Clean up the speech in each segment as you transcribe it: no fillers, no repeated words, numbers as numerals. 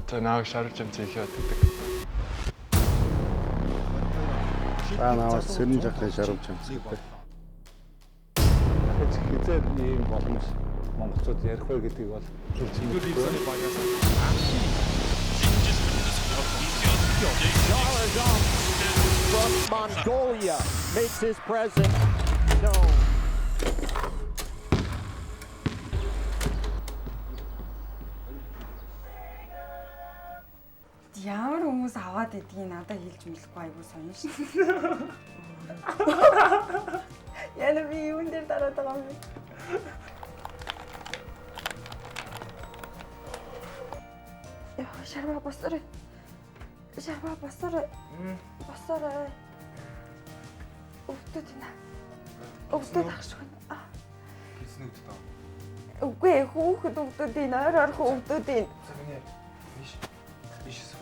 За нааг шарж юм хийхэд гэдэг. Наваас сэрэн жахлаа шарвж хамсдаг. Хизээ ийм боломж монголчууд ярих вэ гэдгийг бол from Mongolia makes his presence known. Ямар хүмүүс аваад идгийг надад хэлж мэдэхгүй айгуу сонь шин. Яна би юун дээр дараад байгаа юм бэ? Яа, шарва босроо. Шарва босроо. Босроо. Өвдөд нэ. Өвдөд ахшгүй. Хийснүүд таа. Үгүй ээ, хүүхэд өвдөд энэ ойр орхон өвдөд энэ. Биш.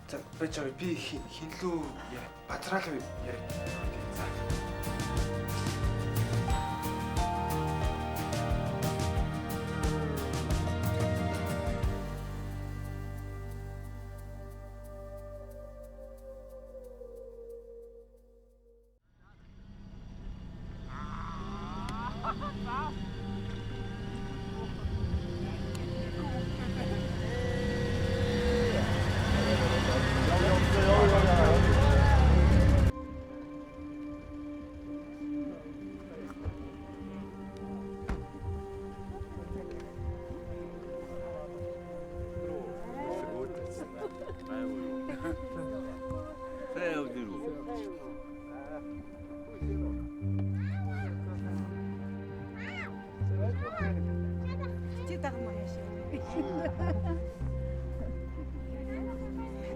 За бачаа би хинлүү бацраал яа. За.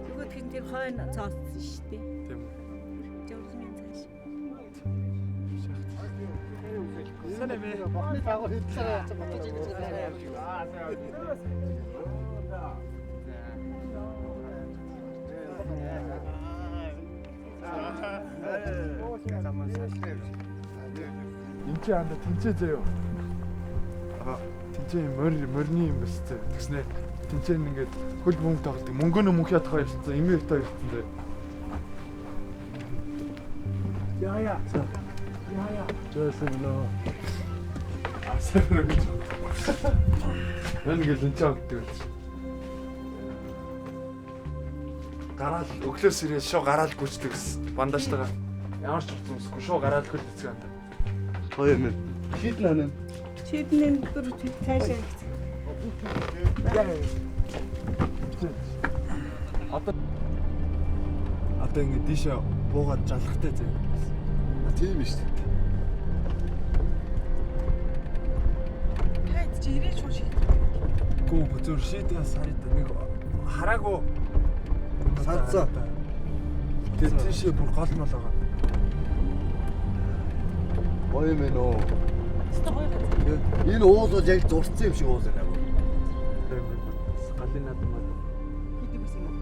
Тэгвэл тэр хойно цаоцсон шүү дээ. Тийм үү. Жуулмын цааш. Санаа бэ. Бохны дагуу хэвлээ яцсан бодож Энд чи анда тэнцээ заяа. Тэнцээ морины юм биш заяа. Тэгснэ тэнцээ ингээд хөл бөмбөг тоглодог. Мөнгөнөө мөнх ядах хоёр шүү дээ. Имээр таа шүү дээ. Яа. Жөөсөн нөө. Асар гэж. Мэн гэж энэ чагдаг байж. Гараал өглөөс ирээд шоо гараал гүйцдэг бандаажтайгаа. Ямар ч утсгүй шоо гараал хөл хэцүү анда. Хоёр минь. Шийдэн ханаа. Шийднээ бүр цаашаа. Одоо ингэ дишээ буугаад жалахтай зэ. Тийм биш. Хайд чи ирээ шууд шийд. Гүү зөв шийдээ сард нэг хараагүй Сарцаа. Тэгээ тийшээ бүр гол мал байгаа. Гоё мэн оо. Энэ уул бол яг зурцсан юм шиг уул байна. Галын над мал. Хийдэг байсан юм уу?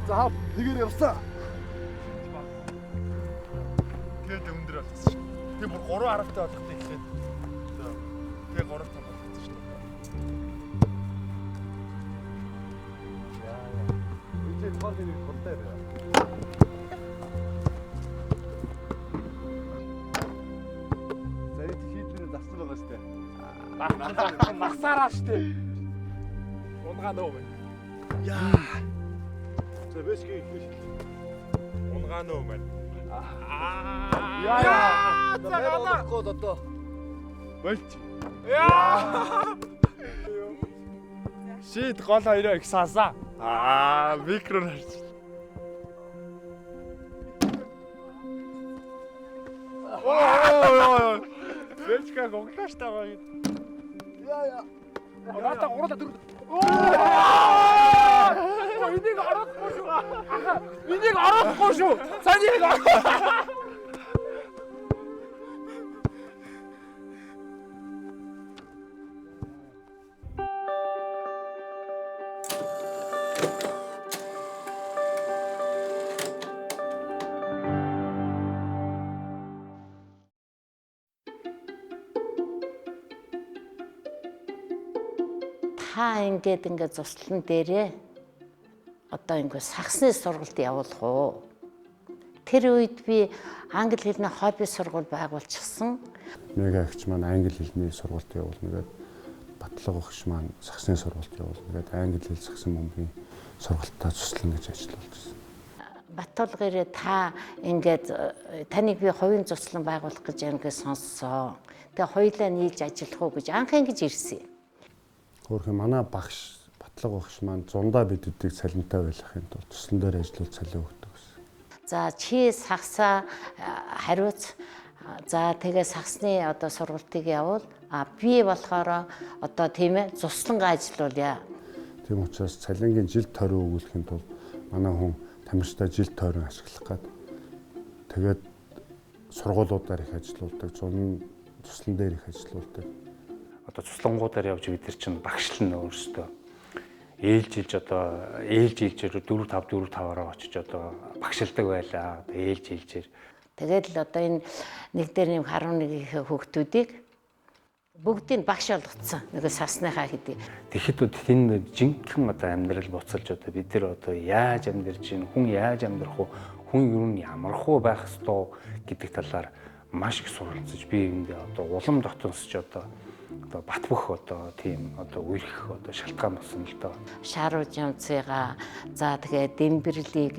За тэгэр явсаа. Тэгээд өндөр болсон шүү. Тэгээ бүр 3 хараатай болгохтой ихлээд. Тэгээ 3 тань болгосон шүү. Үгүй гол нэг хурдтай байна. Зарит хийднээ зассан байгаа штэ. Насаараа штэ. Унгаа нөө мэн. Яа. За бэшгүй. Унгаа нөө мэн. Яа. За гол одоо. Болч. Яа. Шийд гол хоёроо их саасаа. Микро харж. Оо. Бэчка гоглаш таа. Яа. Надаа гурлаа дөрөв. Энийг орохгүй шүү. Энийг орохгүй шүү. Санийг та ингээд цуслан дээрээ одоо ингээд сагсны сургалт явуулах уу? Тэр үед би англи хэлний хобби сургууль байгуулчихсан. Мега агч маань англи хэлний сургалт явуулна гэдэг. Батлага багш маань сагсны сургалт явуулна гэдэг англи хэл сагсан бөмбөгийн сургалтаа цуслан гэж ажиллаж байсан. Батулгаараа та ингээд таныг би хувийн цуслан байгуулах гэж ингээд сонссоо. Тэгээ хоёулаа нийлж ажиллах уу гэж анх ингэж ирсэн. Өөрхөн манай багш батлага багш маань зундаа бидүүдийг цалинтай байлгахын тулд цуслан дээр ажиллуулж цалин өгдөг гэсэн. За чи сагсаа хариуц. За тэгээ сагсны одоо сургалтыг явуул. Би болохоор одоо тийм ээ цуслангаа ажиллуулъя. Тийм учраас цалингийн жил тойрон өгүүлэхийн тулд манай хүн тамирчтай жил тойрон ашиглах гээд тэгээд сургуулиудаар их ажиллаулдаг, цуслан дээр их ажиллаулдаг. Одоо цуслангуудаар явж бид нар чинь багшлан өөрсдөө ээлжилж одоо ээлжилжээр 4-5-4-5-аараа очиж одоо багшилдаг байлаа. Одоо ээлжилжээр. Тэгээд л одоо энэ нэг дээр нэм 11-ийн хүүхдүүдийг бүгдийг багш болгоцсон. Нэг сасныхаа хэдий. Тэгэхэд энэ жинхэнэ одоо амьдрал буцалж одоо бид нар одоо яаж амьдарч чинь, хүн яаж амьдрах уу, хүн ер нь ямар хөө байх ёстой гэдэг талаар маш их суралцж би энд одоо улам дотносч одоо бат бөх одоо тийм одоо үерх одоо шалтгаан болсон л доо. Шаруу жамцыгаа за тэгээ дэмбэрлийг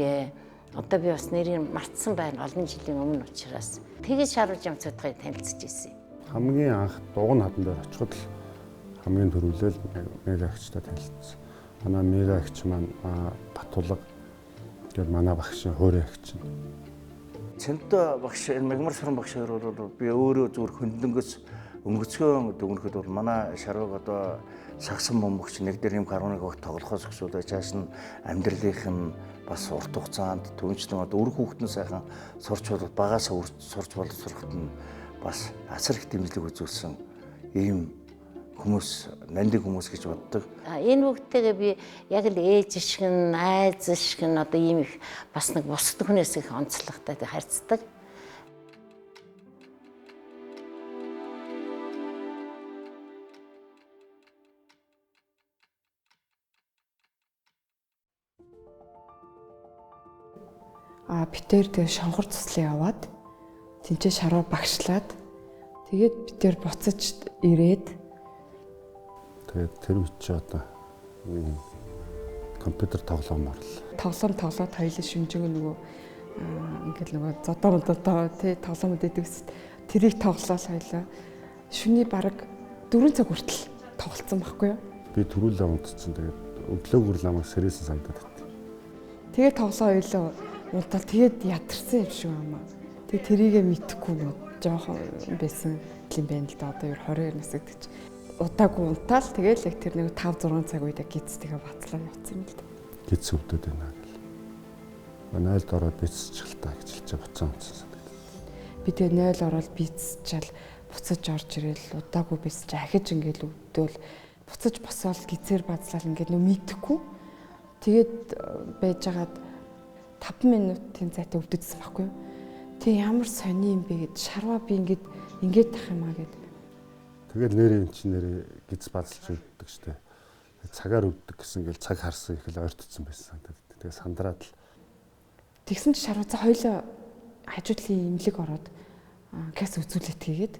одоо би бас нэрийг мартсан байна олон жилийн өмнө учраас. Тэгээд шаруу жамцуудыг танилцж ирсэн. Хамгийн анх дугуй надан дээр очиход л хамгийн түрүүлэл мега агчтай танилцсан. Манай мега агч маань Батулга гэдэг манай багшийн хөөрэй агч. Цэнтэ багш мегмар саран багш хоёр би өөрөө зүгээр хөндлөнгөөс өнгөцгөө дүгнэхэд бол манай шарууг одоо сагсан бөмбөгч нэг дээр юм 11 огт тоглохоос өсвөл цааш нь амьдралынх нь бас урт хугацаанд түнчлэн одоо үр хүүхдэн сайхан сурч бол багаас сурч боловсроход нь бас асар их дэмжлэг үзүүлсэн ийм хүмүүс нандин хүмүүс гэж боддог. Энэ бүгдтэйгээ би яг л ээж шиг нь айз шиг нь одоо ийм их бас нэг бусад хүнээс их онцлогтой харьцдаг. Битээр тэгээ шонгор цуслан яваад тэнцээ шаруу багшлаад тэгээд битээр буцаж ирээд тэгээд тэр үед чи одоо компьютер тоглоомор л тоглоод хоёулаа шүнжээг нөгөө ингээл нөгөө зодоо тий тоглоомод идэвс тэрийг тоглолоо хоёулаа шүний бараг 4 цаг хүртэл тоглолцсон байхгүй юу? Би төрүүлээ унтцсан тэгээд өглөөгөр ламаг сэрээсэн санагдаад байт. Тэгээд тоглоо хоёулаа унтал тэгээд ядарсан юм шиг байна. Тэгээд тэрийгэ мэдхгүй жоохон байсан юм байна л да. Одоо 22 нас гэдэг чи удаагүй унтаал тэгээд яг тэр нэг 5-6 цаг үед гидстэйгээ батлаа явцсан юм л да. Гидс өвдөд байна гэл. Нойлд ороод бицчихлээ гэж хэлж буцаан унтсан. Би тэгээ 0 ороод бицчаал буцаж орж ирэл удаагүй бицч ахиж ингээл өвдөөл буцаж босоол гизээр базлал ингээд нөө мэдхгүй. Тэгээд байжгаад 5 минутын зайтай өвдөжсөн байхгүй юу? Тэг ямар сони юм бэ гэд шарваа би ингээд тах юм аа гэд. Тэгэл нэрээ эн чинь нэрээ гиз базалж өвддөг штэ. Цагаар өвддөг гэсэн ингээл цаг харсан их л ойртцсон байсан санагдав. Тэгээ сандраад л. Тэгсэн чи шарваа за хоёлоо хажуудлын имлэг ороод кас үзүүлээд тэгээд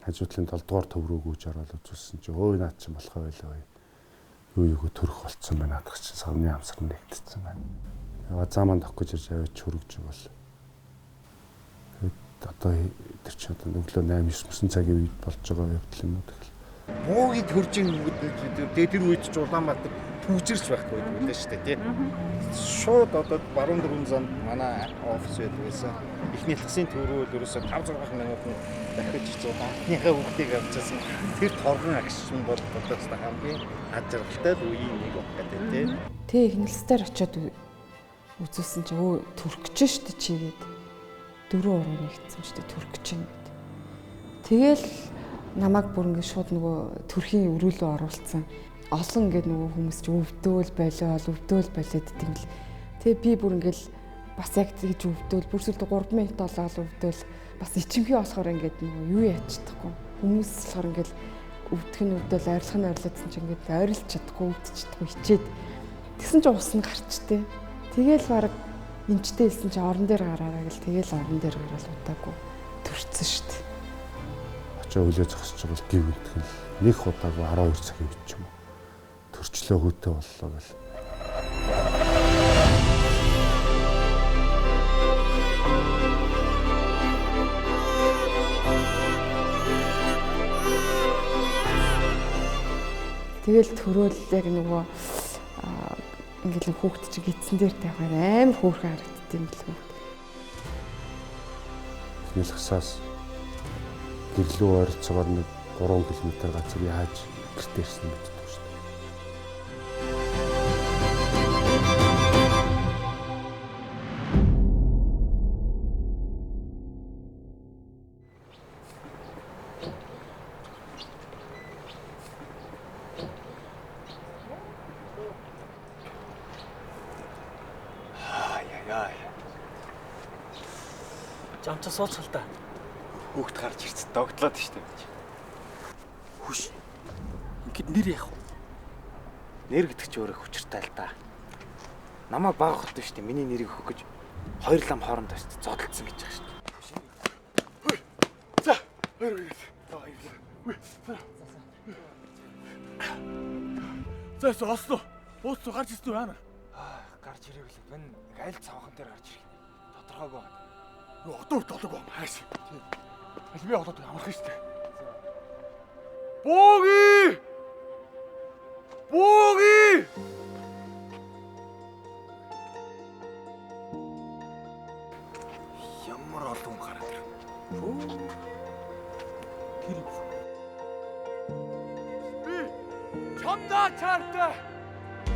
хажуудлын 7 дугаар төв рүү гүйж ороод үзүүлсэн чи өө наад чинь болохоо байлаа. Юу төрөх болцсон байна надах чинь савны амсар нэгтцсэн байна. Заманд авах гэж явж хөргөж бол. Одоо тэр чинь одоо өглөө 8-9 цагийн үед болж байгаа явдал юм уу тэгэл. Буугид хөржин тэгээд тэр үед ч Улаанбаатар пүүжэрч байхгүй байлаа шүү дээ тий. Шууд одоо баруун дөрвөн зам манай офис байсан. Эхний тасгийн төрөө ерөөсө 5-6 минут дахиж Улаанбаатарынхаа хүүхдийг авчихсан. Тэр торгон агшин бол одоо хамгийн ажиргалтай үеийн нэг багтаа тий. Тэг эхнэлсээр очиод үзүүлсэн чи өө төрөх гэж штэ чигээд 4 уруу нэгтсэн штэ төрөх гэж юм гэд. Тэгэл намайг бүр ингэ шууд нөгөө төрхийн өрөөлөө оруулсан. Олон ингэ нөгөө хүмүүс чи өвдөөл болоод гэдэг юм л. Тэгээ би бүр ингээл бас яг тэгж өвдөөл бүрсэлд 3 минут болоод өвдөөл бас ичимхий болохоор ингээд нөгөө юу яач чадахгүй. Хүмүүс болохоор ингээл өвдөх нь өвдөл ойрлох нь ойрлоодсэн чинь ингээд ойрлж чадахгүй өвдөж чадахгүй хичээд тэгсэн чинь ус нь гарчтэй. Тэгэл баг эмчтэй хэлсэн чинь орон дээр гараараа гэл тэгэл орон дээр гараад удаагүй төрчихсөн шүү дээ. Очоо хөлөө зогсож байгаа гів үлдэх нэг удаагүй 12 цаг явчих юм. Төрчлөө хөөтэй боллоо гэл. Тэгэл төрөөл яг нөгөө ингээл хүүхд чи гидсэн дээр тавихаар амар хөөрхөн харагддаг юм бэл хүүхд. Эхнээс хасаас гэрлүү ойролцоогоор нэг 3 км газар яаж гэртээ ирсэн мэддэг шүү дээ. Жамчаа сууцгал та. Хүүхд гарч ирсэн догтлоод штеп. Хүш. Ингээд нэр яах вэ? Нэр гэдэг чи өөрөө хүчтэй л да. Намайг баг хот штеп. Миний нэрийг өгөх гэж хоёр лам хоорондоо штеп зодтолцсон гэж байгаа штеп. За, хоёр. За, ослоо. Ууц гарч ирсэн байна. Гарч ирээгүй л байна. Айл цавхан дээр гарч ирэх. Тодорхойгүй байна. Одоо толог юм хайш. Аль би олоод амарх штэ. Бооги! Бооги! Ямар олон гараад ир. Тэр би чамдаа чартай.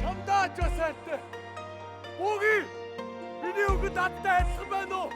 Чамдаа ч сайтай. Бооги! Миний өгд адтай адилхан байна уу?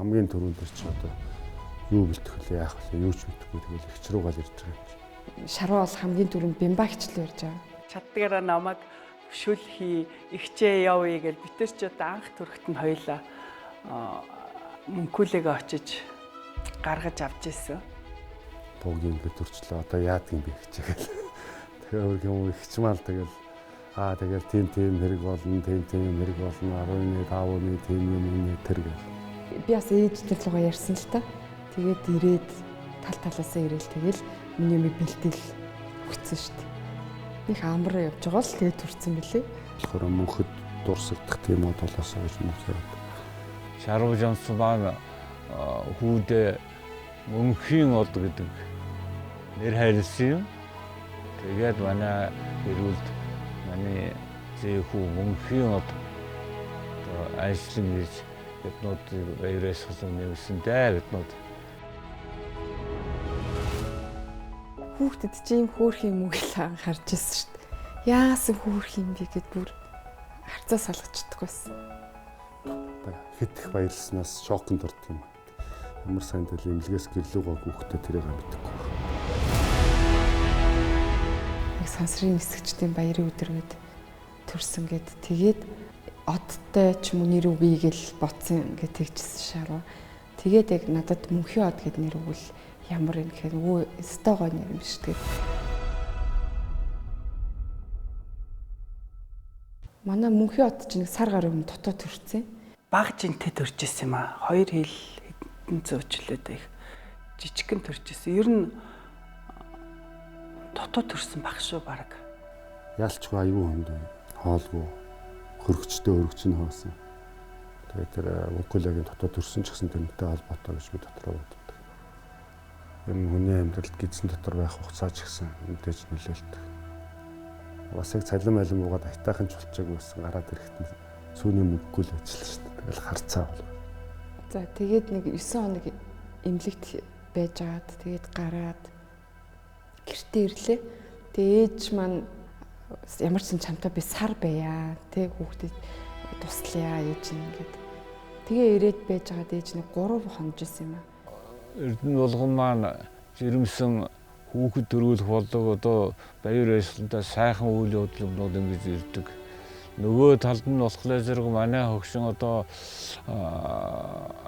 Хамгийн түрүүнд дээр чи одоо юу бэлтэх вэ, яах вэ, юу ч мэдэхгүй тэгэл ихч рүү гал ирж байгаа юм. Шаруу бол хамгийн түрүүнд бимба хичлээ ярьж байгаа. Чаддгаараа намайг өшөөл хий, ихчээ явъя гэж битэр ч одоо анх төрөхт нь хоёлаа мөнхүүлээгээ очиж гаргаж авч ирсэн. Буугийн ингээд төрчлөө одоо яадаг юм бэ гэж тэгэл. Тэгээ өөр юм ихчмал тэгэл тэгэл тийм хэрэг болно, тийм хэрэг болно, 10-ны 5-ны тийм юм тэр гэл. Би бас ээжтэй л гоо ярьсан л та. Тэгээд ирээд тал талаасаа ирээл тэгэл миний юм бэлтэл өгсөн шүү дээ. Их амар явж байгаа л тэгээд төрсэн мөлий. Тэгэхээр мөнхөд дурсагдах тийм од болоосоо гэж мөнхөд. Шаруу Жонс маань хүүдээ мөнхийн од гэдэг нэр хайрлсан юм. Тэгээд манай эрүүлд манай зэхүү мөнхийн од ажлын гэж биднүүдийг баяраас болон нэмсэн дээ биднүүд. Хүүхдэд чи юм хөөх юм уу гэж анхаарч ирсэн шүү дээ. Яасан хөөх юм бэ гэд бүр харцаа салгачдаг байсан. Хитэх баярлснаас шоконд ордог юм. Ямар сайн тэл эмнэлгээс гэрлүүгээ хүүхдэд тэрийг мэддэг. Яг сансрын нисгчдийн баярын өдрөд төрсөн гэд тэгээд одтой ч юм уу нэр өгье гэл ботсон гэж тэгчихсэн шаруу. Тэгээд яг надад мөнхийн од гэд нэр өгвөл ямар юм гэхээр өө стогоо нэр юм биш тэгээд. Манай мөнхийн од чинь сар гар өмнө дотоод төрсэн. Баг жинтэй төрж исэн юм аа. 2 хил хэдэн зөөчлөөд их жижигхэн төрж исэн. Ер нь дотоод төрсэн баг шүү баг. Ялчгүй аюу хүнд хоолгүй хөргөчтэй өргөчн хоосон. Тэгээд тэр онкологийн дотоод төрсөн ч гэсэн тэрнтэй холбоотой гэж би дотроо боддог. Энэ хүний амьдралд гидсэн дотор байх хугацаа ч гэсэн мэдээж нөлөөлдөг. Бас яг цалин байлан буугаад айтайхан чулчааг байсан гараад ирэхэд сүүний мөнгөгүй л ажиллаж шүү дээ. Тэгэл харцаа бол. За тэгээд нэг 9 хоног эмнэлэгт байжгаад тэгээд гараад гэртээ ирлээ. Тэгээ ээж маань ямар ч чамтай би сар байя. Тэг хүүхдэд туслая ээж ингээд. Тэгээ ирээд байж байгаа ээж нэг 3 хонож исэн юм аа. Эрдэнэ булган маань жирэмсэн хүүхэд төрүүлэх болдог одоо баяр баясгалантай сайхан үйл явдлууд ингэж ирдэг. Нөгөө талд нь болохоор зэрэг манай хөгшин одоо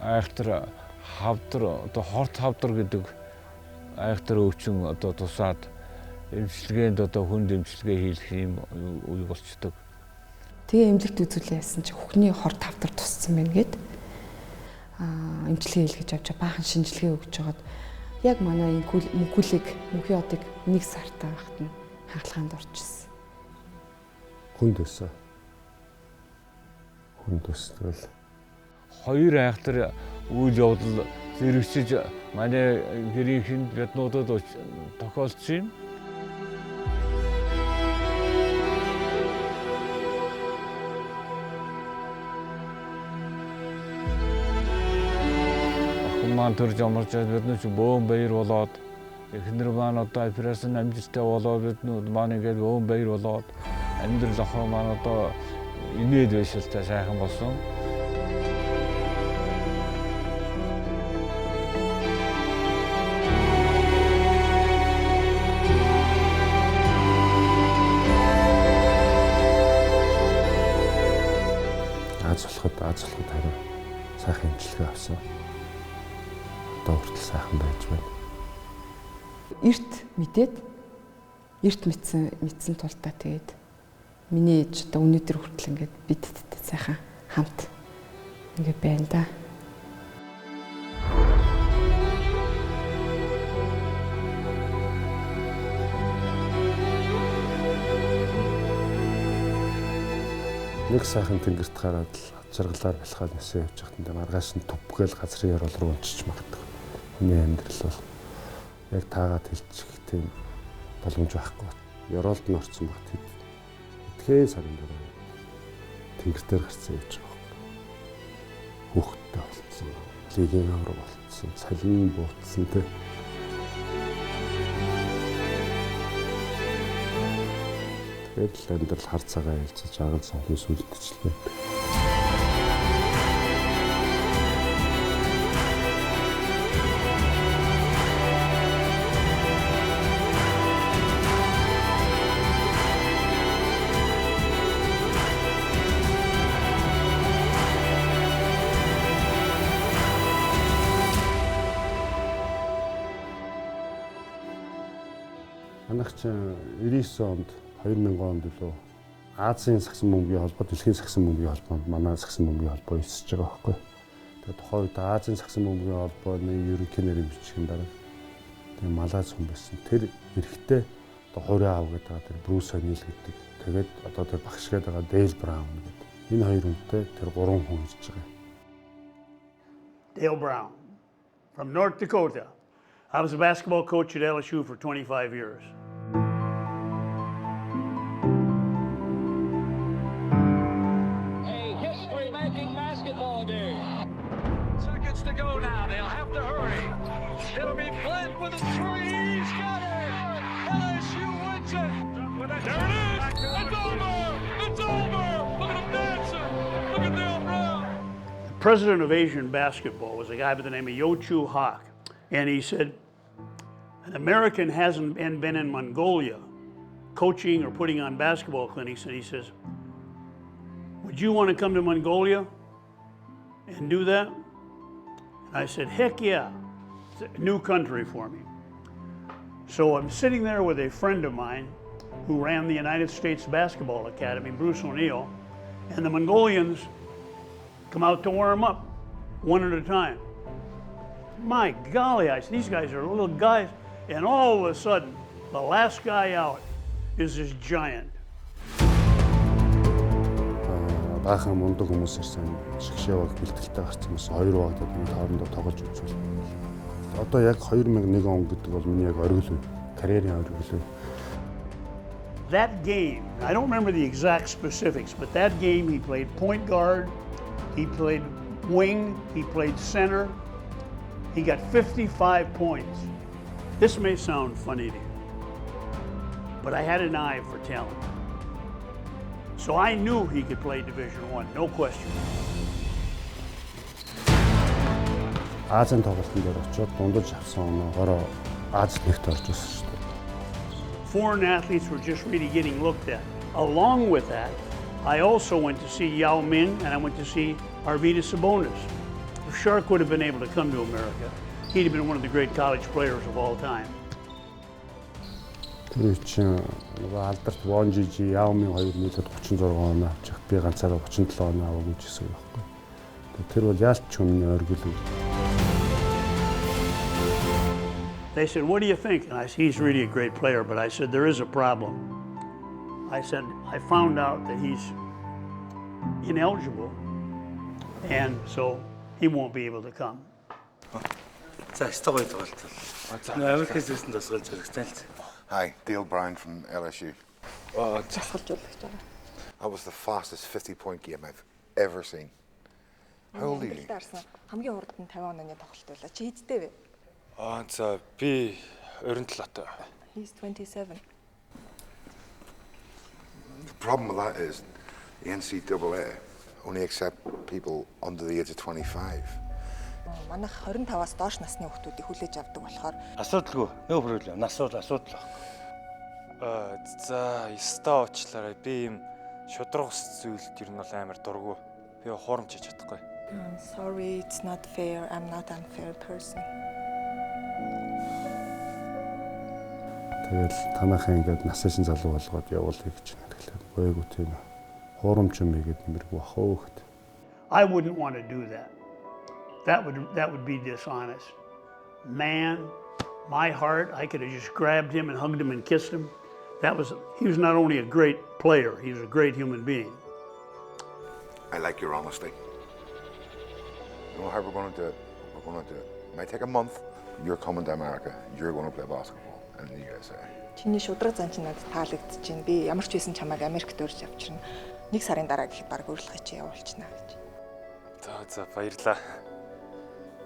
айхтар хавдар одоо хорт хавдар гэдэг айхтар өвчин одоо тусаад эмчилгээнд одоо хүн эмчилгээ хийх юм үе болчдөг. Тэгээ эмнэлэгт үзүүлээ яасан чи хүүхний хорт хавдар туссан байна гэд эмчилгээ хийлгэж авч баахан шинжилгээ өгч жагаад яг манай мөнхний одыг 1 сартаа байхад нь хаалгаанд орчихсон. Хүнд өсөө. Хүнд өсвөл 2 айхтар үйл явдал зэрэгчиж манай гэрийнхэнд биднуудад тохиолдсон юм. Маань төрж амарч бид нүч бөөн баяр болоод эхнэр маань одоо операцийн амжилттай болоод биднүүд маань ингээд бөөн баяр болоод амьдрал охин маань одоо инээд байшилтай сайхан болсон. Аз болоход харин сайхан эмчилгээ авсан. Одоо хүртэл сайхан байж байна. Эрт мэдсэн тул та тэгээд миний ээж одоо өнөөдөр хүртэл ингээд бидтэй сайхан хамт ингээд байна да. Нэг сайхан тэнгэрт гараад л жаргалаар бэлхаад нэсээ явж байхдаа маргааш нь төвгөл газрын ярол руу унчиж магадгүй. Миний амьдрал бол яг таагаад хэлчих тийм боломж байхгүй. Яролд нь орсон багт итгээн сарын дараа тэнгэр дээр гарсан явж байгаа. Хүүхдтэй болцсон, лигийн авраг болцсон, цалин буутсан те. Тэгээд л амьдрал хар цагаан хэлцэж агал сонхны сүлдчихлээ. Манайх чинь 99 онд 2000 онд лөө Азийн сагсан бөмбөгийн холбоо, дэлхийн сагсан бөмбөгийн холбоонд манай сагсан бөмбөгийн холбоо эсэж байгаа байхгүй. Тэгээд тухайн үед Азийн сагсан бөмбөгийн холбооны ерөнхий нэрийн бичгийн дараа тэгээд Малайз хүн байсан. Тэр эрэхтэй одоо хорийн аав гэдэг байгаа тэр Брюс О'Нил гэдэг. Тэгээд одоо тэр багш гэдэг байгаа Дейл Браун гэдэг. Энэ хоёр хүнтэй тэр 3 хүн ирж байгаа. Dale Brown from North Dakota. I was a basketball coach at LSU for 25 years. A history-making basketball game. Seconds to go now. They'll have to hurry. It'll be Flint with a three. He's got it. LSU wins it. There it is. It's over. It's over. Look at him dancing. Look at Dale Brown. The president of Asian basketball was a guy by the name of Yo Chu Hak. And he said, an American hasn't been in Mongolia coaching or putting on basketball clinics. And he says, would you want to come to Mongolia and do that? And I said, heck yeah. It's a new country for me. So I'm sitting there with a friend of mine who ran the United States Basketball Academy, Bruce O'Neill, and the Mongolians come out to warm up one at a time. My golly, I said, these guys are little guys. And all of a sudden, the last guy out is this giant. Баахан мундаг хүмүүс ирсэн шгшээ баг бэлтгэлтэй гарсан хүмүүс хоёр багтад энэ хоорондоо тоглож үзвэл. Одоо яг 2001 он гэдэг бол миний яг оргил үе, карьерийн оргил үе. That game, I don't remember the exact specifics, but that game he played point guard, he played wing, he played center. He got 55 points. This may sound funny to you. but I had an eye for talent. So I knew he could play Division I, no question. Азийн тоглолтын дээр очиод дундаж авсан оноогоор Азид нэгт орж ирсэн шүү дээ. Foreign athletes were just really getting looked at. Along with that, I also went to see Yao Ming and I went to see Arvydas Sabonis. If Shark would have been able to come to America, he'd have been one of the great college players of all time. Тэр чинь нөгөө алдарт Вонжижи, Яомын хоёр нийлээд 36 оноо авчих. Би ганцаараа 37 оноо авах гэж хэлсэн байхгүй. Тэр бол яалт ч өмнө оргил үү. They said, "What do you think?" And I said, "He's really a great player, but I said there is a problem." I said, "I found out that he's ineligible, and so he won't be able to come." За, стогой тоглолт. Америкээс ирсэн тасгалж хэрэгцээ. Hi, Dale Brown from LSU. That was the fastest 50-point game I've ever seen. How old are you? хамгийн урд нь 50 онооны тоглолт байлаа. Чи хэдтэй вэ? За би 27-тай. He's 27. The problem with that is the NCAA only accept people under the age of 25. Манайх 25-аас доош насны хүүхдүүдийг хүлээж авдаг болохоор Асуудалгүй. Нөө проблем. Асуудал байхгүй. За, яста уучлаарай. Би юм шудрагс зүйлд ер нь бол амар дургу. Би хуурамч хийж чадахгүй. I'm sorry, it's not fair. I'm not an unfair person. Тэгэл танахын ингээд насны залуу болгоод явуулъя гэж байна. Тэгэхээр гойгоо тийм хуурамч юм игээд нэмэргүй бах уу гэд. I wouldn't want to do that. That would be dishonest. Man, my heart, I could have just grabbed him and hugged him and kissed him. He was not only a great player, he was a great human being. I like your honesty. You know how we're going to do it? We're going to do it. It might take a month. You're coming to America. You're going to play basketball in the USA. Чиний шудраг зан чинь надад таалагдчихээн. Би ямар ч байсан чамайг Америкт өрж авчирна. 1 сарын дараа гэхэд баг урилгыг чи явуулчихна гэж. За баярлаа.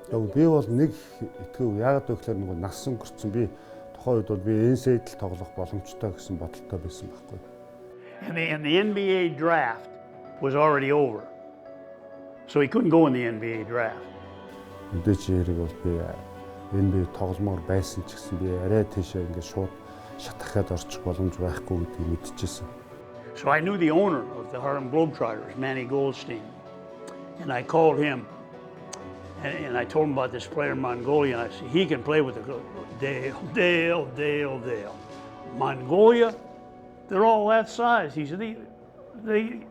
Би бол нэг итгэв яагаад вэ гэхээр нөгөө нас өнгөрцөн би тухайн үед бол би NCAA тоглох боломжтой гэсэн бодолтой байсан байхгүй. And the NBA draft was already over. So he couldn't go in the NBA draft. Мэдээж хэрэг бол би NBA тогломоор байсан ч гэсэн би арай тийшээ ингээд шууд шатахад орчих боломж байхгүй гэдгийг мэдчихсэн. So I knew the owner of the Harlem Globetrotters, Manny Goldstein. And I called him and I told him about this player in Mongolia, and I said, he can play with the Dale. Mongolia, they're all that size. He said, we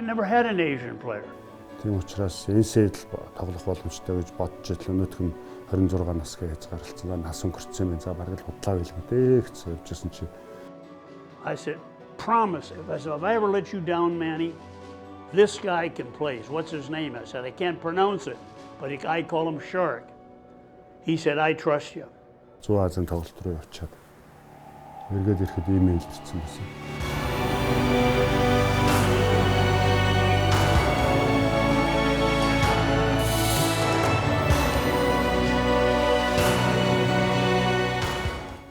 never had an Asian player. Тийм учраас NCAA тоглох боломжтой гэж бодож итэл өнөөх нь 26 нас гэж гаргалцсан. Нас өнгөрцсөн юм. За бараг л худлаа билгдээ гэж явжсэн чи. I said, promise. If I ever let you down, Manny, this guy can play. What's his name? I said, I can't pronounce it, but I call him Shark. He said, I trust you. Зүүн Азийн тоглолт руу явчаад эргээд ирэхэд имэйл бичсэн байсан.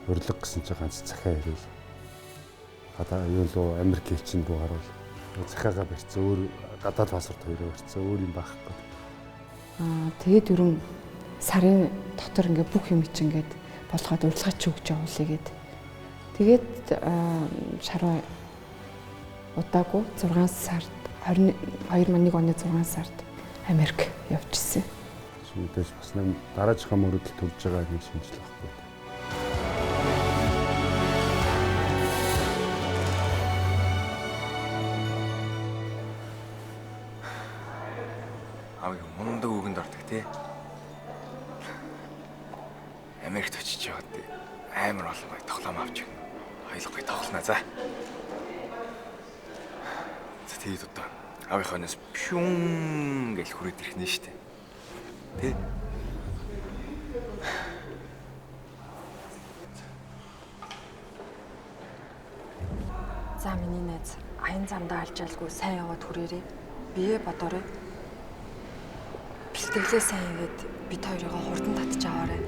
Урилга гэсэн чинь ганц захиа ирэл. Гадаа юу л Америк хэлчин рүү гарвал захиагаа барьцсан өөр гадаад паспорт хоёроо барьцсан өөр юм байхгүй. Тэгээд ерөн сарын дотор ингээ бүх юм чинь ингээд болгоод урилгаач өгч явуулъя гэд. Тэгээд шараа удаагүй 6 сард 2001 оны 6 сард Америк явчихсан. Шүмдээс бас нэг дараачихаа мөрөдөл төрж байгаа нэг шинжил байхгүй. Мундаг үгэнд ордог тий. Америкт очиж яваад амар олон бай тоглоом авч өгнө. Хоёулаа тоглоно за. За тэгээд одоо авийнханаас пшүн гэж хүрээд ирэх нэ штэ. Тэ. За миний найз аян замдаа алжаалгүй сайн яваад хүрээрээ. Бие бодоорой. Бэлтгэлээ сайн игээд бид хоёрыг хурдан татж аваарай.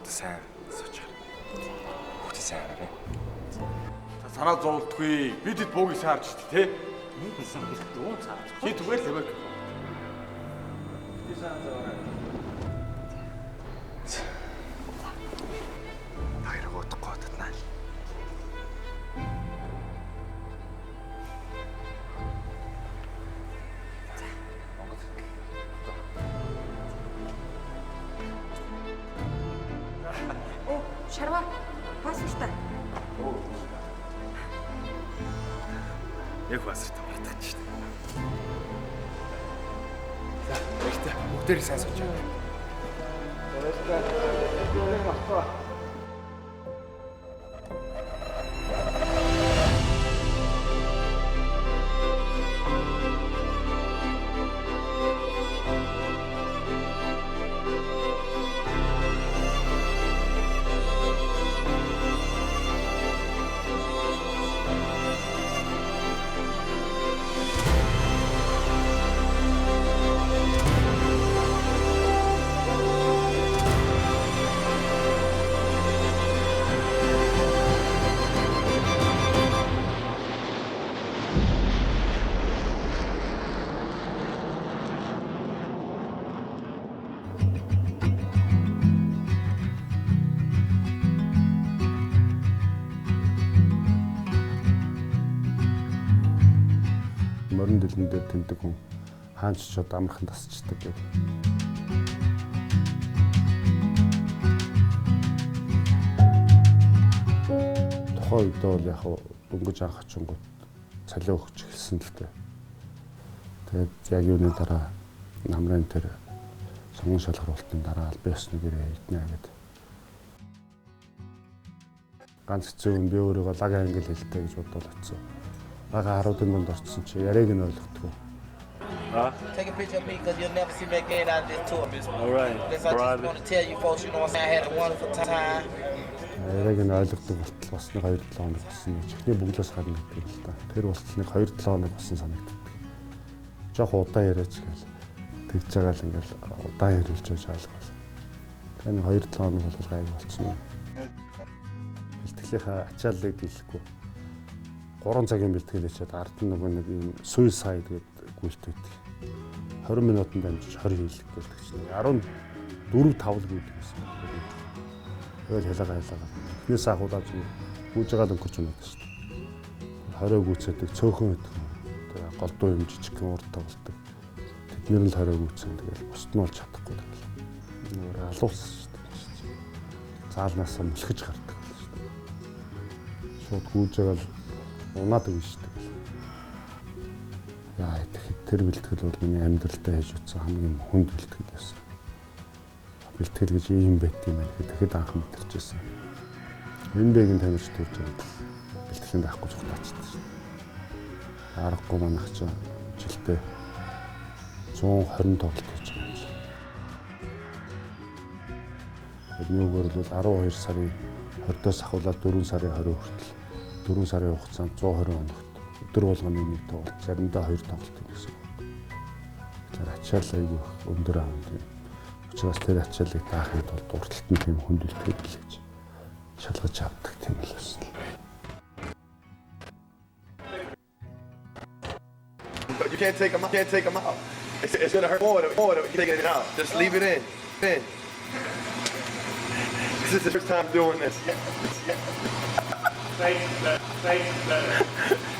одоо сайн сууж байгаа. Хүүхдээ сайн хараарай. Санаа зовлтгүй. Бид хэд буугийг сайн харж штэ тий. Дуу цаа. Чи түгээр л Америк. Шарва бас штэ. Яг басрт мартах ч штэ. За, баяртай. Бүгдээр сайн сууж байгаа. Морин дэлгэн дээр тэмдэг хүн хаанч ч одоо амархан тасчдаг гэдэг. Тухайн үед бол яг дөнгөж анх очингууд цалиу өгч эхэлсэн л дээ. Тэгээд яг юуны дараа намрын тэр сонгон шалгаруултын дараа албан ёсны гэрээ хийднэ гэдэг. Ганц хэцүү юм би өөрийгөө лаг англи хэлтэй гэж бодоод очив. Бага 10-ын донд орсон чи яриаг нь ойлгохгүй. Take a picture of me because you'll never see me again out of this tour. All right. Because I just want to tell you folks, you know what I'm saying, I had a wonderful time. Яриаг нь ойлгодог болтол бас нэг 2-7 хоног болсон. Чихний бүглээс гарна гэдэг л та. Тэр болтол нэг 2-7 хоног болсон санагддаг. Жохо удаан яриач гээл. Тэгж байгаа л ингээл удаан ярьулж байж ойлгоол. Тэгээ нэг 2-7 хоног бол гайг болчихно. Бэлтгэлийнхаа ачааллыг дийлэхгүй. 3 цагийн бэлтгэл хийчихэд ард нь нөгөө нэг юм suicide гэдэг гүйлтэйдэг. 20 минутанд дамжиж 20 хийлэг гэдэг чинь 14-5 л гэдэг байсан. Тэгэл хэлээгаа. Эхнээс агуулаад гүйж байгаа л өнгөрч юм байна шүү дээ. 20 гүйцэдэг цөөхөн гэдэг. Тэгээ голдуу юм жижиг урд тоглолдог. Тэднэр л 20 гүйцэн тэгэл бусд нь болж чадахгүй тэгэл. Нөр алуулсан шүү дээ. Заалнаас мөлхөж гардаг шүү дээ. Шууд гүйж байгаа л унаад өгнө шүү дээ. Яа, тэр бэлтгэл бол миний амьдралдаа хийж утсан хамгийн хүнд бэлтгэл байсан. Бэлтгэл гэж ийм байт юм байна гэхэд анх мэдэрчээсэн. Эндээгийн тамирч төрж байгаа. Бэлтгэлийн даахгүй зүгтаачдаг шүү дээ. Аргагүй манайх ч жилдээ 120 тоглолт хийж байгаа. Эднийгээр бол 12 сарын 20-оос ахуулаад 4 сарын 20 хүртэл 4 сарын хугацаанд 120 хоногт өдөр болгоны нэг тоглолт, заримдаа 2 тоглолт гэсэн. Тэгэхээр ачаал айгүй өндөр аав. Учраас тэр ачаалыг даахыг бол дурталт нь тийм хүндлэлтэй гэж шалгаж авдаг тийм л байсан. You can't take them out. It's gonna hurt more. You take it out. Just leave it in. This is the first time doing this.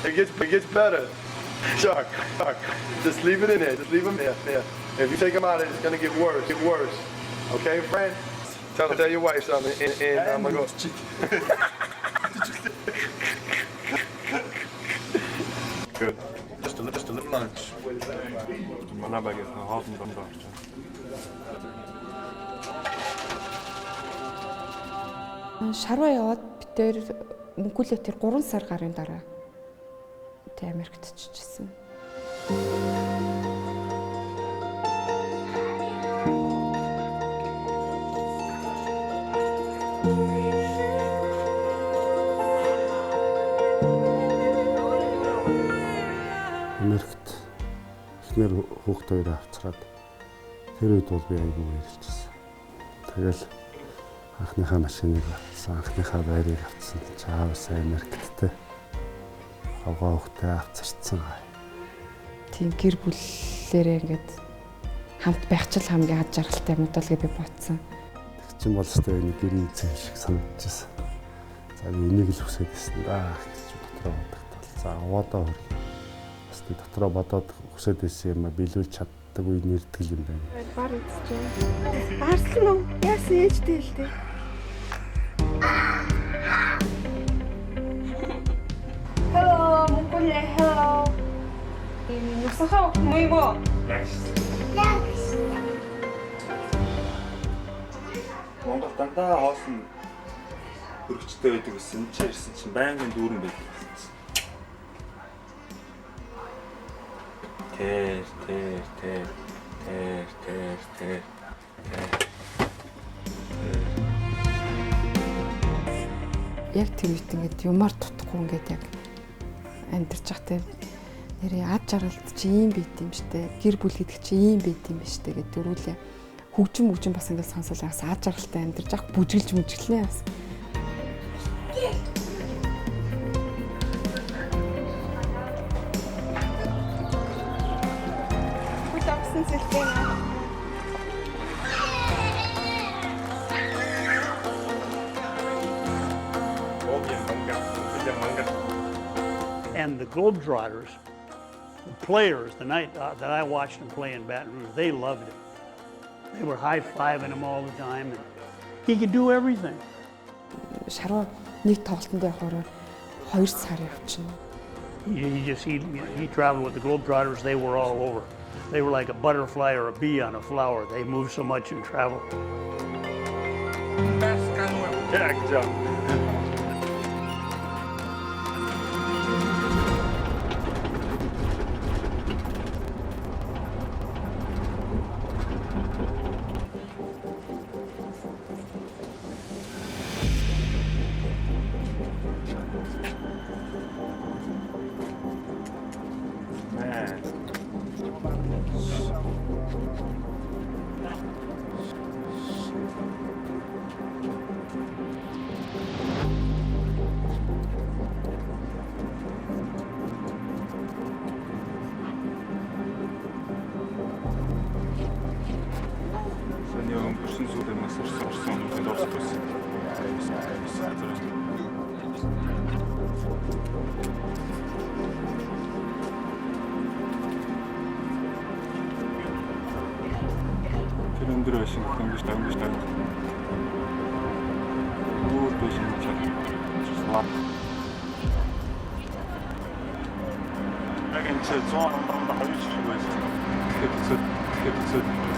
It gets better. Shark. Just leave it in there. Just leave them there. If you take them out, it's gonna get worse. Okay, friend? Tell your wife something, and I'm gonna go. Good. Just a little lunch. Manabagis na hoofd van dag. Шарва яваад бид тэр мөнгөлөө тэр 3 сар гарын дараа тэ Америкт очижсэн. Америкт эхнэр хүүхдүүдээ авцраад тэр үед бол би айгүй хэлчихсэн. Тэгэл Анхныхаа машиныг авсан, анхныхаа байрыг авсан. Чаавс Америкт авгаа хөхтэй авцарцсан. Тийм гэр бүлээрээ ингээд хамт байх ч хамгийн ад жаргалтай юм даа гэж би бодсон. Тэг чин бол өстой нэг гэрийн эзэн шиг санагдчихсан. За би энийг л хүсэж байсан да гэж дотроо бодогдол. За аваадаа хөр. Бас би дотроо бодоод хүсэж байсан юм а биелүүлж чаддаг үе нэрдэг юм байна. Бар үзчихээ. Барслан уу? Яасан ээжтэй л дээ. Hello, Mongolia, hello. Нусахаа муу муу. Монгол дандаа хоосон хөргөчтэй байдаг гэсэн чи ирсэн чинь байнгын дүүрэн байдаг гэсэн. Тэр. Яг тэр үед ингээд юмар тутахгүй ингээд яг амьдарч байхдаа нэрээ ад жаргалд чи ийм байт юм штэ. Гэр бүл гэдэг чи ийм байт юм ба штэ гэдэг дөрүүлээ. Хөгжим бас ингээд сонсол бас ад жаргалтай амьдарч явах бүжгэлж мүжгэлнэ бас. Хөл авсан сэлгэнэ. And the Globetrotters, the players, the night that I watched them play in Baton Rouge, they loved it. They were high-fiving him all the time, and he could do everything. Шаруу нэг тоглолтод явахаар 2 сар явчихна. He traveled with the Globetrotters. They were all over. They were like a butterfly or a bee on a flower. They moved so much and traveled. Jack jump. өндөр байшин ингэж тавьж. Өөр байшин чад. Яг энэ зон хавж шиг байсан. Тэгэхээр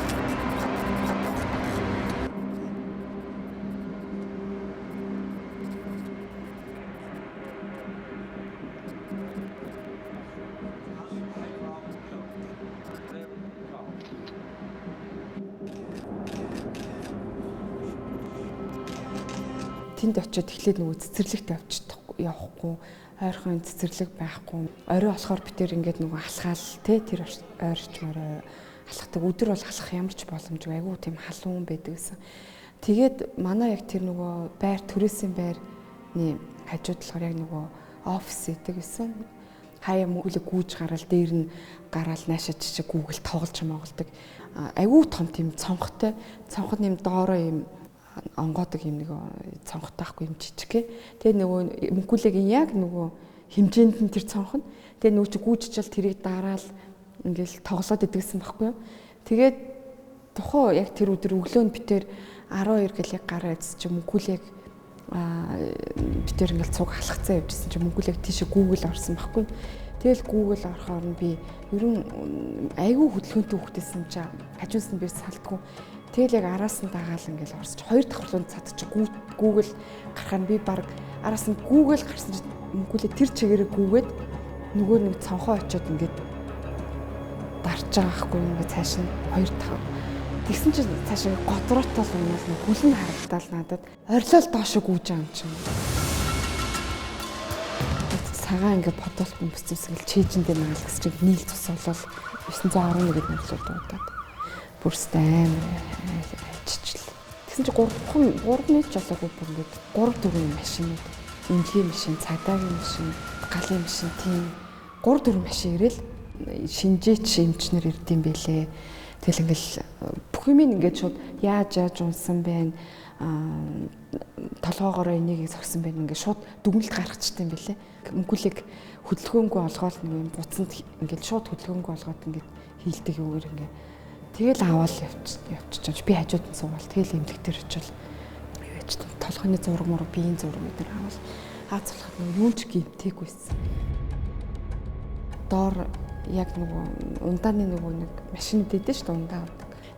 тэнд очиод эхлээд нөгөө цэцэрлэгт явахгүй, ойрхон цэцэрлэг байхгүй. Орой болохоор битэр ингээд нөгөө алхаал те тэр ойрчмороо алхдаг. Өдөр бол алхах ямар ч боломжгүй. Айгүй тийм халуун байдаг гэсэн. Тэгээд манай яг тэр нөгөө байр төрөөсөн байрны хажууд болохоор яг нөгөө офис идэг гэсэн. Хаяа мөнгөлөг гүйж гараал дээр нь гараал наашаа жижиг гүүгэл тоглож моголдог. Айгүй том тийм цонхтой. Цонход нэм доороо юм онгоодог юм нэг цонхтойхгүй юм жижиг. Тэгээ нөгөө мөнгөлекийн яг нөгөө хэмжээнд нь тэр цонх нь. Тэгээ нөгөө чи гүйжчихэл тэрийг дараал ингээл тоглоод идэгсэн байхгүй юу. Тэгээд тухайн яг тэр өдөр өглөө нь битэр 12 гэлэг гараа эзэж чи мөнгөлек битэр ингээл цуг халахцаа явжсэн чи мөнгөлек тийшээ Google орсон байхгүй. Тэгэл Google орохоор нь би ерөн айгүй хөдөлгөөнтэй хөвгтэйсэн чи хажуунаас нь би салдгүй. Тэгэл яг араас нь дагаал ингээл орсч хоёр давхарлуунд цад чи Google гарахаар би баг араас нь Google гарсан чи мөнгөлөө тэр чигээрээ гүгээд нөгөө нэг цонхоо очиод ингээд дарж байгаа байхгүй ингээд цааш нь 2-5 тэгсэн чи цаашаа годроотой л унаал нэг хүлэн харагдал надад орилол доошо гүйж байгаа юм чинь цагаан ингээд бодолт бөмбөцсгөл чийжэндээ наал гэсэн чи нийл цус болол 911-д нөлөө дуудаад бүрст амар ажижл. Тэгсэн чи 3 нийт жолоогүй бүр ингээд 3-4 машинууд, эмнэлгийн машин, цагдаагийн машин, галын машин тийм 3-4 машин ирээл шинжээч эмчнэр ирдэм байлээ. Тэгэл ингээл бүх юм ингээд шууд яаж унсан байна, толгоогоор энийг согсон байна ингээд шууд дүгнэлт гаргачихсан байлээ. Мөнгөлийг хөдөлгөөнгүй олгоод нэг юм буцанд ингээд шууд хөдөлгөөнгүй олгоод ингээд хийлдэг юугаар ингээд тэгэл аваад явчихж би хажууд нь суугаад тэгэл эмнэлэг дээр очил юу яж толгойн зураг мөр биеийн зураг гэдэг аваад хаацлахад нэг юун ч гимтэйгүйсэн. Доор яг нөгөө ундааны нөгөө нэг машин дэдэж шүү дээ ундаа.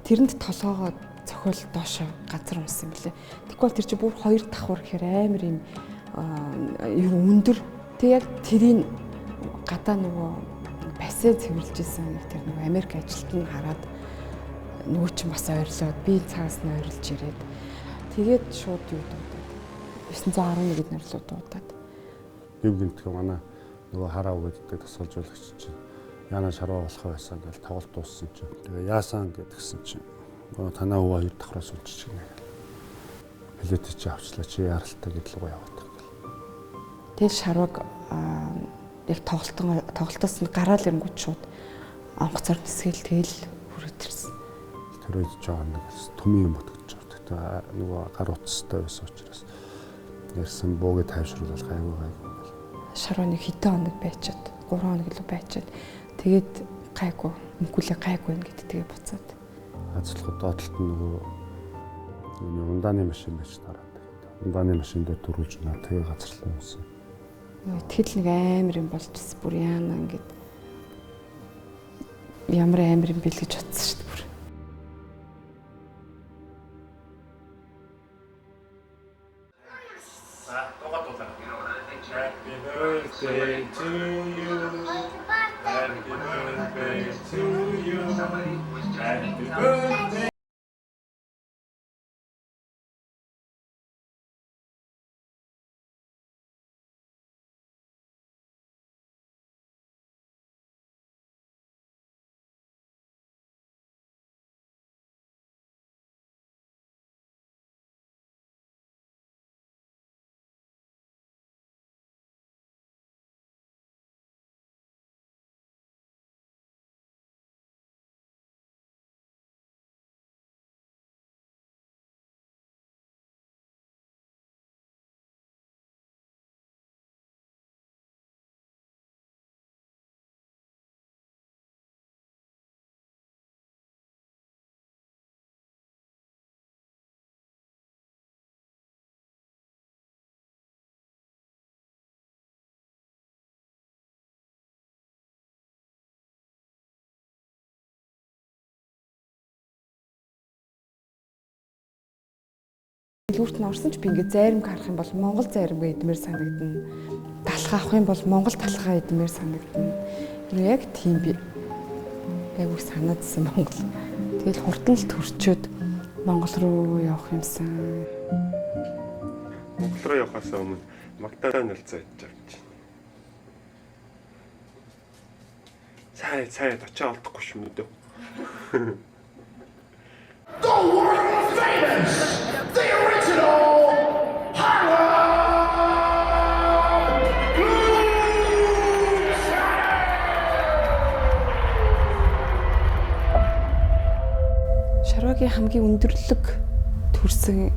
Тэрэнд толгоогоо цохол доошоо газар унсан билээ. Тэгвэл тэр чинь бүр 2 давхар гэхээр амар юм өндөр. Тэг яг тэрийн гадаа нөгөө бассейн цэвэрлж исэн тэр нөгөө Америк ажилтны хараад нөгөө чинь бас ойрлоод би цаас нь ойрлж ирээд тэгээд шууд юу дуудаад 911-д нэрлүү дуудаад бив гинтгэ манай нөгөө хараа өгдөг тасгалжуулагч чинь яна шараа болохоо байсан гэж тоглолт дууссан чинь тэгээ яасан гэдгсэн чинь нөгөө танаа өвөө 2 давхраас үлчиж гинэ билет чи авчлаа чи яралтай гэдэл гоо яваад гэл. Тэгэл шарваг яг тоглолтоос нь гараал ирэнгүүт шууд онгоцоор нисгэл тэгэл хүрээд ирсэн. Тэр үед жоо нэг төмийн юм бодгож байгаа. Нөгөө гар утастай байсан учраас ярьсан буугээ тайвшруулах гайгүй. Шаруу нэг хэдэн хоног байчаад 3 хоног л байчаад тэгээд гайгүй мөнгөлээ гайгүй юм гэдэг тэгээ буцаад. Хацлахад доотлолт нь нөгөө ундааны машин байж тараад. Ундааны машин дээр дөрүүлж наа тэгээ газарлаа юмсан. Тэгэл нэг амар юм болчихсон бүр яана ингээд ямар амар юм бэл гэж бодсон шүү дээ бүр. Birthday to you. Happy birthday to you. Happy birthday. Илүүрт нь орсон ч би ингээд зайрам харах юм бол Монгол зайрам гэдмээр санагдана. Талхаа авах юм бол Монгол талхаа гэдмээр санагдана. Яг тийм би айгуу санаадсан Монгол. Тэгэл хурдан л төрчөөд Монгол руу явах юмсан. Монгол руу явахаас өмнө Магдалины нэлцээ хийж авч байна. Цайд очоо олдохгүй шүү мэдээ. The world famous, the original Шарвагийн хамгийн өндөрлөг төрсэн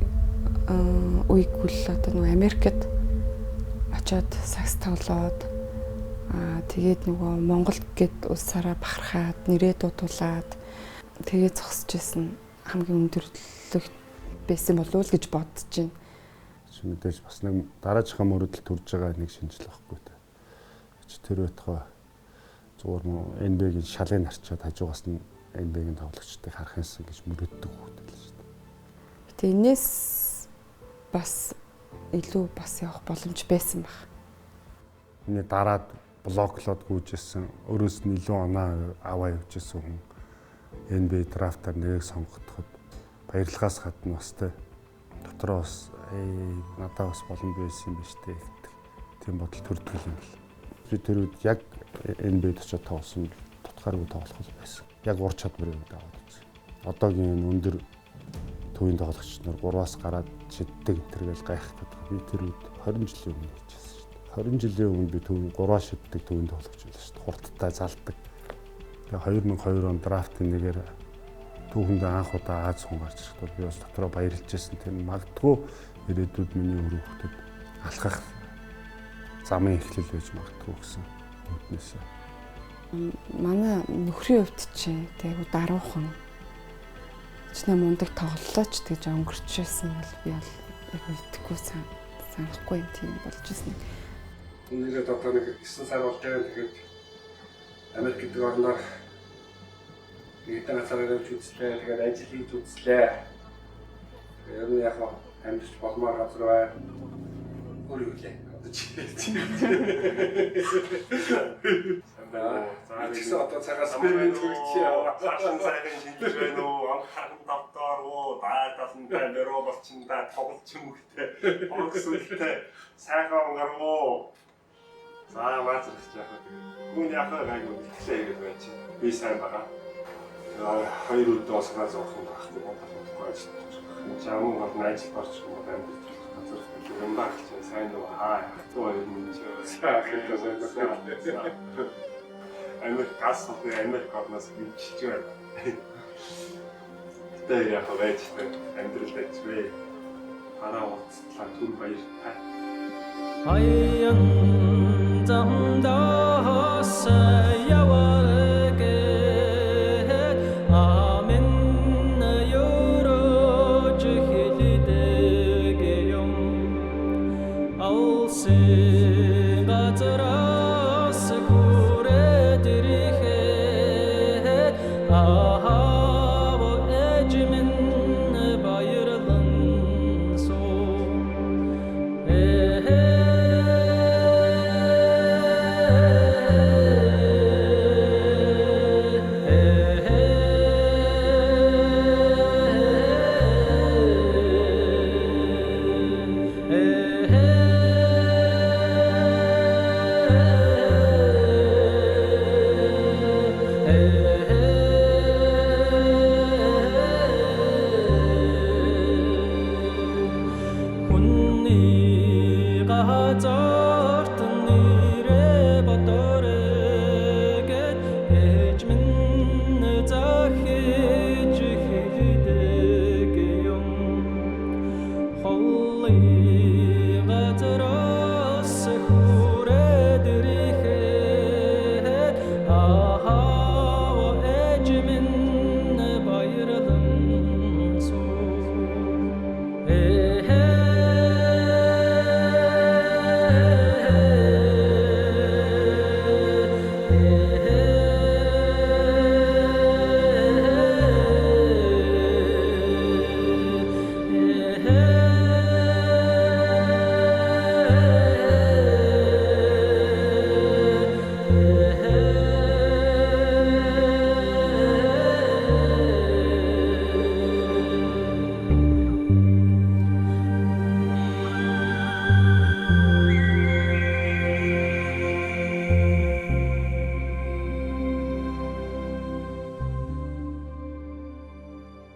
үеиг үл одоо нөгөө Америкт очоод сакс тоглоод тэгээд нөгөө Монгол гээд улсаараа бахархаад нэрээ дуудуулаад тэгээд зогсож исэн хамгийн өндөрлөг байсан болов уу гэж бодож байна. Мэдээж бас нэг дараачихаа мөрөдөл төрж байгаа нэг шинжил байхгүй та. Тэр байтугай зүгээр нөө NBA-гийн шалыг харчаад хажуугаас нь NBA-гийн тоглогчдыг харах юмсан гэж мөрөддөг хүүхдэл л шүү дээ. Гэтэ энэс бас илүү бас явах боломж байсан баг. Миний дараад блоклоод гүйжсэн өөрөөс нь илүү оноо аваа явжсэн хүн NBA драфтаар нэрийг сонгогдоход баярлагаас гадна бас тэ дотроо бас надад бас боломж байсан юм биш үү гэдэг тийм бодол төрдөг юм л. Би тэр үед яг NBA-д очиж тоглосон тутгааргүй тоглох байсан. Яг ур чадварын үед аваад үзсэн. Одоогийн өндөр төвийн тоглогч нар 3-аас гараад шиддэг энтергээл гайхдаг. Би тэр үед 20 жилийн өмнө хийчихсэн шүү дээ. 20 жилийн өмнө би төвийн 3-аас шиддэг төвийн тоглогч байлаа шүү дээ. Хурдтай залдаг. Тэгээ 2002 он драфтын нэгээр түүхэндээ анх удаа Аз хүн гарч ирэхэд бол би бас дотроо баярлж байсан. Тэр магадгүй ирээдүйд миний өр хөвгөдөд алхах замын эхлэл байж магадгүй гэсэн үднээсээ. Манай нөхрийн хувьд чинь тэгээ даруухан чиний мундаг тоглолооч гэж өнгөрчөөсөн бол би бол яг мэдхгүй санахгүй юм тийм болж ирсэн. Үнэхээр одоо нэг 9 сар болж байгаа. Тэгээд Америк гэдэг орноор нэгэн газараар явж үзлээ. Тэгээд ажил хийж үзлээ. Ер нь яг амьдч болмоор газар бай. Өөр юу лээ. Одоо чи. За одоо цагаас бэлэн төлчих яа. Цаашин сайхан шинжлэх байна уу? Анхаарал давтаар уу? Даатасан камера болчихнда тоглож юмхтэй. Боксултай сайхан гаргуу. За маазрах яах вэ? Мөн яах вэ гайгүй хэлээ гэж байна чи. Би сайн байгаа. Хоёр өдөр осгоо зовх юм байхгүй бодлохгүй ажиллаж. Чамуу бол ажил барч юм байна. Газар юм баг чи сайн уу? Тоо юм чи. Америк гас хөө Америк орноос бэлчж байна. Тэр яг хавьяатай амьдрал дэвчвэ. Хараа уцтлаа түр баяртай. Хаян замдаас явааргэ амен ёрож хэлэдэг юм алсын газраас хүрээд ирэхэд